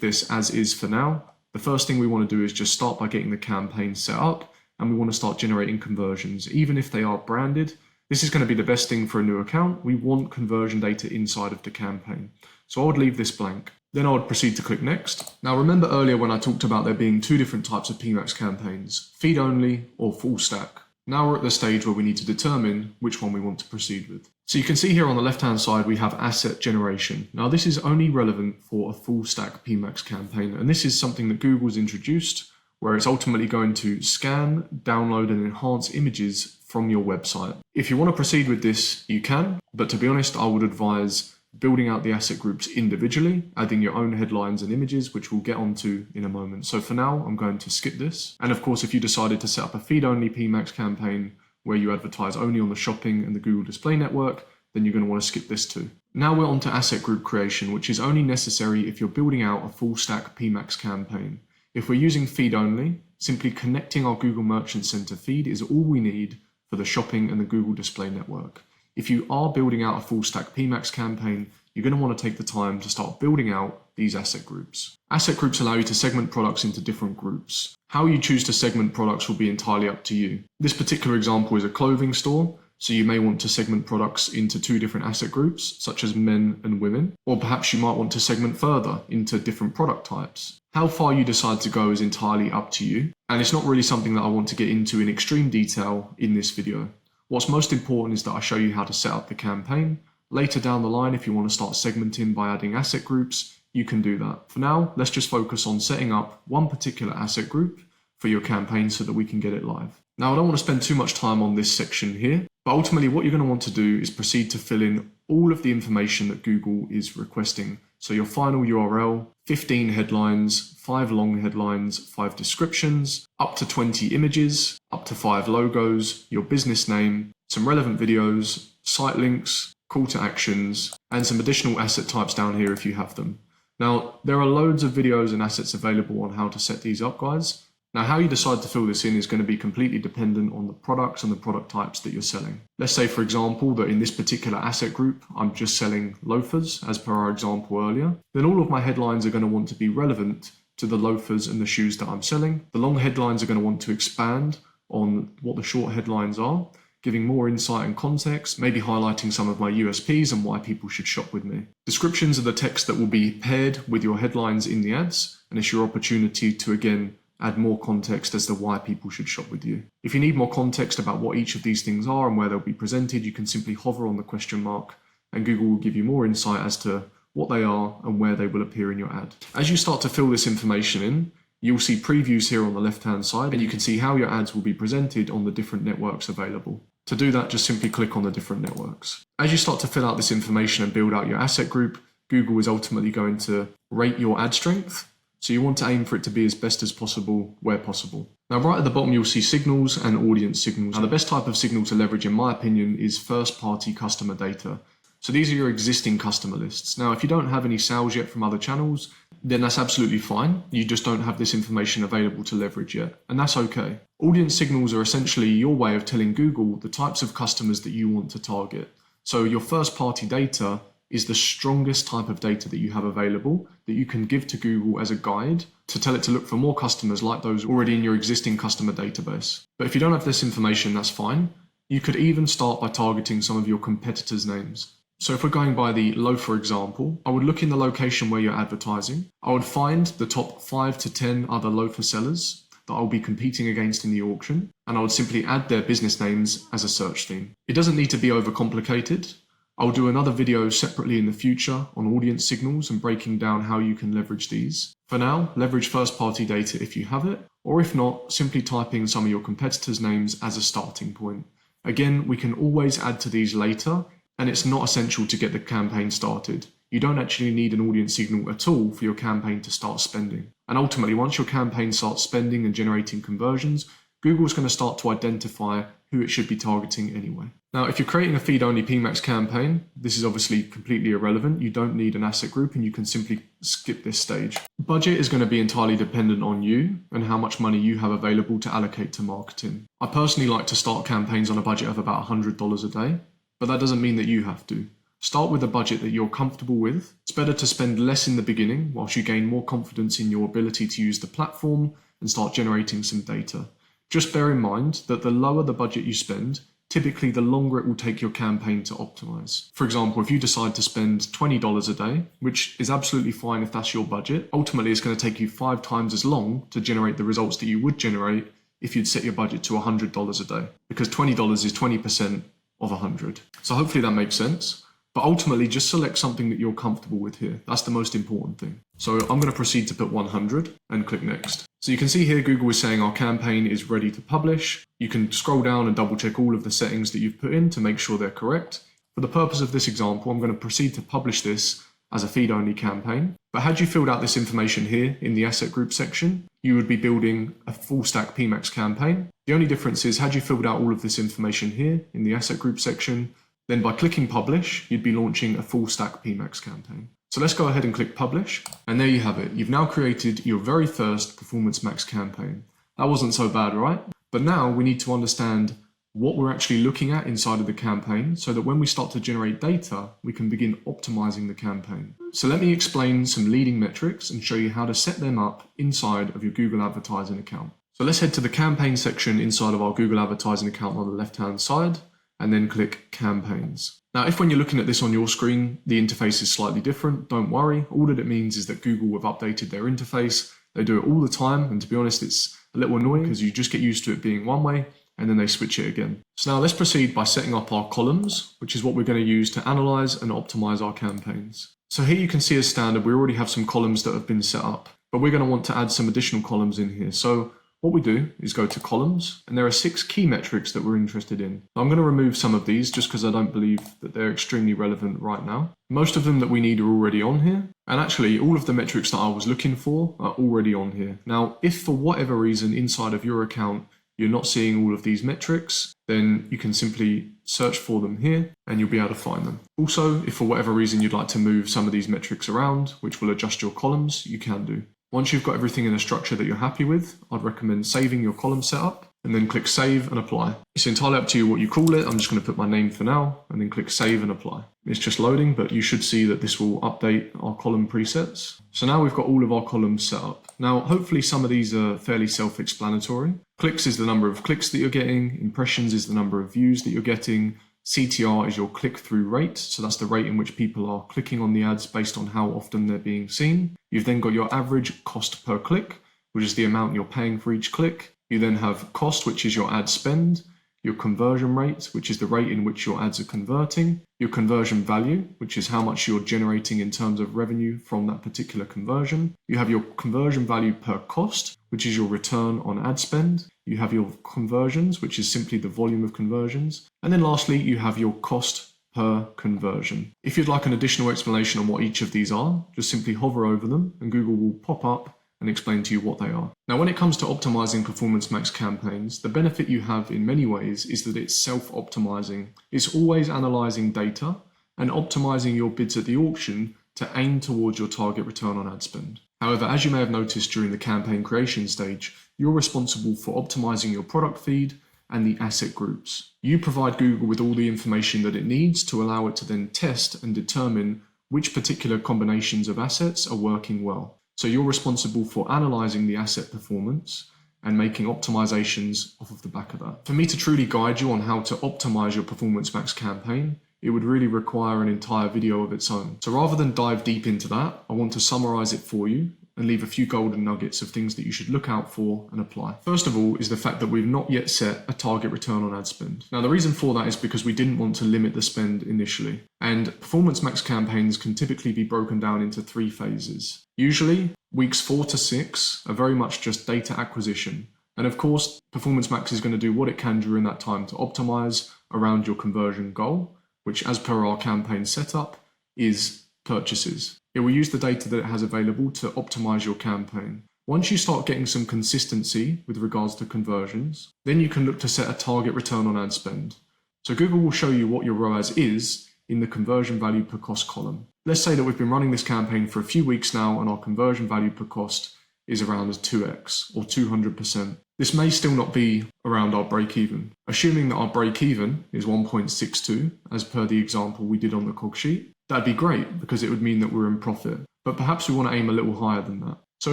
this as is for now. The first thing we want to do is just start by getting the campaign set up, and we want to start generating conversions, even if they are branded. This is going to be the best thing for a new account. We want conversion data inside of the campaign. So I would leave this blank. Then I would proceed to click next. Now remember earlier when I talked about there being two different types of PMAX campaigns, feed only or full stack. Now we're at the stage where we need to determine which one we want to proceed with. So you can see here on the left-hand side, we have asset generation. Now this is only relevant for a full stack PMAX campaign, and this is something that Google's introduced where it's ultimately going to scan, download and enhance images from your website. If you want to proceed with this, you can, but to be honest, I would advise building out the asset groups individually, adding your own headlines and images, which we'll get onto in a moment. So for now, I'm going to skip this. And of course, if you decided to set up a feed-only PMAX campaign where you advertise only on the shopping and the Google Display Network, then you're going to want to skip this too. Now we're on to asset group creation, which is only necessary if you're building out a full stack PMAX campaign. If we're using feed only, simply connecting our Google Merchant Center feed is all we need for the shopping and the Google Display Network. If you are building out a full stack PMAX campaign, you're going to want to take the time to start building out these asset groups. Asset groups allow you to segment products into different groups. How you choose to segment products will be entirely up to you. This particular example is a clothing store, so you may want to segment products into two different asset groups, such as men and women, or perhaps you might want to segment further into different product types. How far you decide to go is entirely up to you, and it's not really something that I want to get into in extreme detail in this video. What's most important is that I show you how to set up the campaign. Later down the line, if you want to start segmenting by adding asset groups, you can do that. For now, let's just focus on setting up one particular asset group for your campaign so that we can get it live. Now, I don't want to spend too much time on this section here, but ultimately what you're going to want to do is proceed to fill in all of the information that Google is requesting. So your final URL, 15 headlines, 5 long headlines, 5 descriptions, up to 20 images, up to 5 logos, your business name, some relevant videos, site links, call to actions, and some additional asset types down here if you have them. Now, there are loads of videos and assets available on how to set these up, guys. Now, how you decide to fill this in is going to be completely dependent on the products and the product types that you're selling. Let's say, for example, that in this particular asset group, I'm just selling loafers, as per our example earlier. Then all of my headlines are going to want to be relevant to the loafers and the shoes that I'm selling. The long headlines are going to want to expand on what the short headlines are, giving more insight and context, maybe highlighting some of my USPs and why people should shop with me. Descriptions are the text that will be paired with your headlines in the ads, and it's your opportunity to, again, add more context as to why people should shop with you. If you need more context about what each of these things are and where they'll be presented, you can simply hover on the question mark and Google will give you more insight as to what they are and where they will appear in your ad. As you start to fill this information in, you'll see previews here on the left-hand side and you can see how your ads will be presented on the different networks available. To do that, just simply click on the different networks. As you start to fill out this information and build out your asset group, Google is ultimately going to rate your ad strength. So you want to aim for it to be as best as possible where possible. Now, right at the bottom, you'll see signals and audience signals. Now, the best type of signal to leverage, in my opinion, is first-party customer data. So these are your existing customer lists. Now, if you don't have any sales yet from other channels, then that's absolutely fine. You just don't have this information available to leverage yet, and that's okay. Audience signals are essentially your way of telling Google the types of customers that you want to target. So your first-party data is the strongest type of data that you have available that you can give to Google as a guide to tell it to look for more customers like those already in your existing customer database. But if you don't have this information, that's fine. You could even start by targeting some of your competitors' names. So if we're going by the loafer example, I would look in the location where you're advertising. I would find the top 5 to 10 other loafer sellers that I'll be competing against in the auction, and I would simply add their business names as a search theme. It doesn't need to be overcomplicated. I'll do another video separately in the future on audience signals and breaking down how you can leverage these. For now, leverage first-party data if you have it, or if not, simply type in some of your competitors' names as a starting point. Again, we can always add to these later, and it's not essential to get the campaign started. You don't actually need an audience signal at all for your campaign to start spending. And ultimately, once your campaign starts spending and generating conversions, Google's going to start to identify who it should be targeting anyway. Now, if you're creating a feed-only PMAX campaign, this is obviously completely irrelevant. You don't need an asset group and you can simply skip this stage. Budget is going to be entirely dependent on you and how much money you have available to allocate to marketing. I personally like to start campaigns on a budget of about $100 a day, but that doesn't mean that you have to. Start with a budget that you're comfortable with. It's better to spend less in the beginning whilst you gain more confidence in your ability to use the platform and start generating some data. Just bear in mind that the lower the budget you spend typically the longer it will take your campaign to optimize. For example, if you decide to spend $20 a day, which is absolutely fine if that's your budget, ultimately it's going to take you 5 times as long to generate the results that you would generate if you'd set your budget to $100 a day, because $20 is 20% of 100. So hopefully that makes sense. But ultimately, just select something that you're comfortable with here. That's the most important thing. So I'm going to proceed to put 100 and click next. So you can see here, Google is saying our campaign is ready to publish. You can scroll down and double check all of the settings that you've put in to make sure they're correct. For the purpose of this example, I'm going to proceed to publish this as a feed-only campaign. But had you filled out this information here in the asset group section, you would be building a full stack PMAX campaign. The only difference is, had you filled out all of this information here in the asset group section, then by clicking publish, you'd be launching a full stack PMAX campaign. So let's go ahead and click publish. And there you have it. You've now created your very first Performance Max campaign. That wasn't so bad, right? But now we need to understand what we're actually looking at inside of the campaign so that when we start to generate data, we can begin optimizing the campaign. So let me explain some leading metrics and show you how to set them up inside of your Google advertising account. So let's head to the campaign section inside of our Google advertising account on the left-hand side, and then click campaigns. Now, if when you're looking at this on your screen, the interface is slightly different, don't worry. All that it means is that Google have updated their interface. They do it all the time. And to be honest, it's a little annoying because you just get used to it being one way and then they switch it again. So now let's proceed by setting up our columns, which is what we're going to use to analyze and optimize our campaigns. So here you can see as standard, we already have some columns that have been set up, but we're going to want to add some additional columns in here. So what we do is go to columns, and there are 6 key metrics that we're interested in. I'm going to remove some of these just because I don't believe that they're extremely relevant right now. Most of them that we need are already on here, and actually all of the metrics that I was looking for are already on here. Now, if for whatever reason inside of your account you're not seeing all of these metrics, then you can simply search for them here and you'll be able to find them. Also, if for whatever reason you'd like to move some of these metrics around, which will adjust your columns, you can do. Once you've got everything in a structure that you're happy with, I'd recommend saving your column setup and then click save and apply. It's entirely up to you what you call it. I'm just going to put my name for now and then click save and apply. It's just loading, but you should see that this will update our column presets. So now we've got all of our columns set up. Now, hopefully some of these are fairly self-explanatory. Clicks is the number of clicks that you're getting. Impressions is the number of views that you're getting. CTR is your click-through rate, so that's the rate in which people are clicking on the ads based on how often they're being seen. You've then got your average cost per click, which is the amount you're paying for each click. You then have cost, which is your ad spend, your conversion rate, which is the rate in which your ads are converting, your conversion value, which is how much you're generating in terms of revenue from that particular conversion. You have your conversion value per cost, which is your return on ad spend. You have your conversions, which is simply the volume of conversions. And then lastly, you have your cost per conversion. If you'd like an additional explanation on what each of these are, just simply hover over them and Google will pop up and explain to you what they are. Now, when it comes to optimizing Performance Max campaigns, the benefit you have in many ways is that it's self-optimizing. It's always analyzing data and optimizing your bids at the auction to aim towards your target return on ad spend. However, as you may have noticed during the campaign creation stage, you're responsible for optimizing your product feed and the asset groups. You provide Google with all the information that it needs to allow it to then test and determine which particular combinations of assets are working well. So you're responsible for analyzing the asset performance and making optimizations off of the back of that. For me to truly guide you on how to optimize your Performance Max campaign, it would really require an entire video of its own. So rather than dive deep into that, I want to summarize it for you and leave a few golden nuggets of things that you should look out for and apply. First of all is the fact that we've not yet set a target return on ad spend. Now, the reason for that is because we didn't want to limit the spend initially. And Performance Max campaigns can typically be broken down into 3 phases. Usually, weeks 4 to 6 are very much just data acquisition. And of course, Performance Max is going to do what it can during that time to optimize around your conversion goal, which as per our campaign setup is purchases. It will use the data that it has available to optimize your campaign. Once you start getting some consistency with regards to conversions, then you can look to set a target return on ad spend. So Google will show you what your ROAS is in the conversion value per cost column. Let's say that we've been running this campaign for a few weeks now and our conversion value per cost is around 2x or 200%. This may still not be around our break even. Assuming that our break even is 1.62 as per the example we did on the cog sheet, that'd be great because it would mean that we're in profit. But perhaps we want to aim a little higher than that. So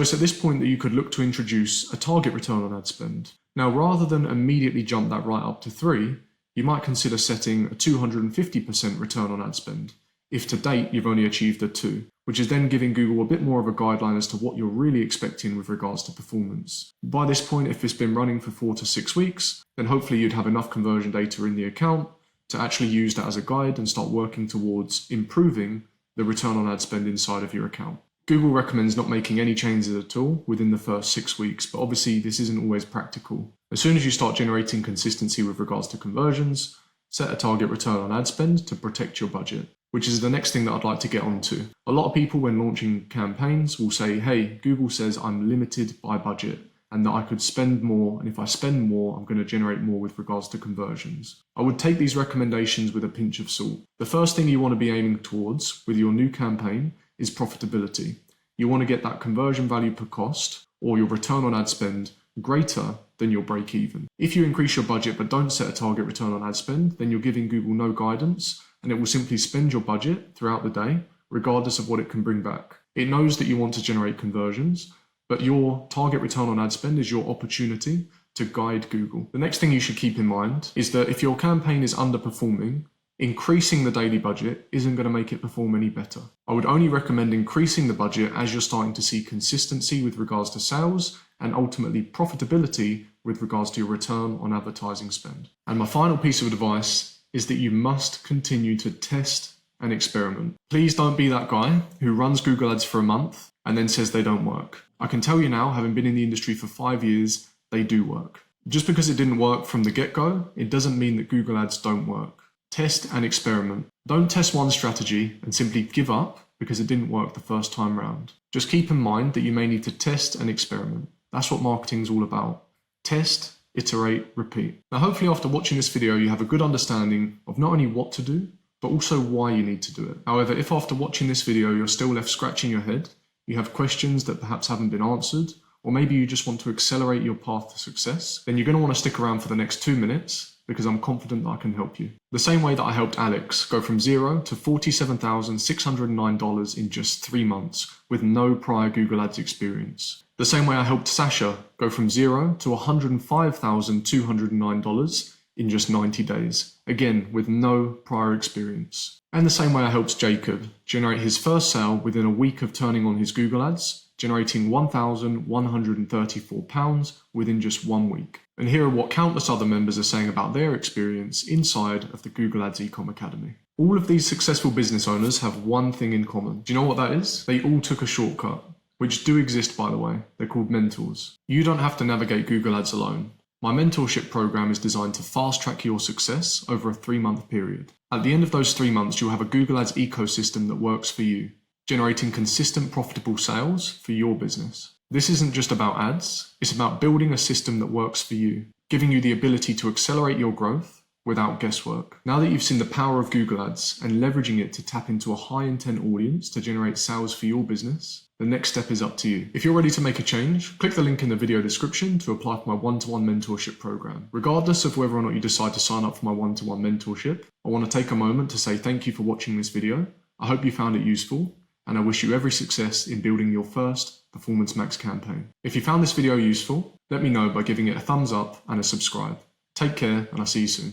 it's at this point that you could look to introduce a target return on ad spend. Now, rather than immediately jump that right up to 3, you might consider setting a 250% return on ad spend, if to date you've only achieved a 2, which is then giving Google a bit more of a guideline as to what you're really expecting with regards to performance. By this point, if it's been running for 4 to 6 weeks, then hopefully you'd have enough conversion data in the account to actually use that as a guide and start working towards improving the return on ad spend inside of your account. Google recommends not making any changes at all within the first 6 weeks, but obviously this isn't always practical. As soon as you start generating consistency with regards to conversions, set a target return on ad spend to protect your budget, which is the next thing that I'd like to get onto. A lot of people when launching campaigns will say, hey, Google says I'm limited by budget and that I could spend more, and if I spend more, I'm going to generate more with regards to conversions. I would take these recommendations with a pinch of salt. The first thing you want to be aiming towards with your new campaign is profitability. You want to get that conversion value per cost or your return on ad spend greater than your break even. If you increase your budget but don't set a target return on ad spend, then you're giving Google no guidance and it will simply spend your budget throughout the day, regardless of what it can bring back. It knows that you want to generate conversions, but your target return on ad spend is your opportunity to guide Google. The next thing you should keep in mind is that if your campaign is underperforming, increasing the daily budget isn't going to make it perform any better. I would only recommend increasing the budget as you're starting to see consistency with regards to sales and ultimately profitability with regards to your return on advertising spend. And my final piece of advice is that you must continue to test and experiment. Please don't be that guy who runs Google Ads for a month and then says they don't work. I can tell you now, having been in the industry for 5 years, they do work. Just because it didn't work from the get-go, it doesn't mean that Google Ads don't work. Test and experiment. Don't test one strategy and simply give up because it didn't work the first time round. Just keep in mind that you may need to test and experiment. That's what marketing is all about. Test, iterate, repeat. Now hopefully after watching this video you have a good understanding of not only what to do, but also why you need to do it. However, if after watching this video you're still left scratching your head, you have questions that perhaps haven't been answered, or maybe you just want to accelerate your path to success, then you're going to want to stick around for the next 2 minutes because I'm confident that I can help you. The same way that I helped Alex go from $0 to $47,609 in just 3 months with no prior Google Ads experience. The same way I helped Sasha go from $0 to $105,209 in just 90 days, again with no prior experience. And the same way I helped Jacob generate his first sale within a week of turning on his Google Ads, generating £1,134 within just 1 week. And here are what countless other members are saying about their experience inside of the Google Ads Ecom Academy. All of these successful business owners have one thing in common. Do you know what that is? They all took a shortcut, which do exist by the way. They're called mentors. You don't have to navigate Google Ads alone. My mentorship program is designed to fast track your success over a 3-month period. At the end of those 3 months, you'll have a Google Ads ecosystem that works for you, generating consistent profitable sales for your business. This isn't just about ads, it's about building a system that works for you, giving you the ability to accelerate your growth without guesswork. Now that you've seen the power of Google Ads and leveraging it to tap into a high intent audience to generate sales for your business, the next step is up to you. If you're ready to make a change, click the link in the video description to apply for my one-to-one mentorship program. Regardless of whether or not you decide to sign up for my one-to-one mentorship, I want to take a moment to say thank you for watching this video. I hope you found it useful, and I wish you every success in building your first Performance Max campaign. If you found this video useful, let me know by giving it a thumbs up and a subscribe. Take care, and I'll see you soon.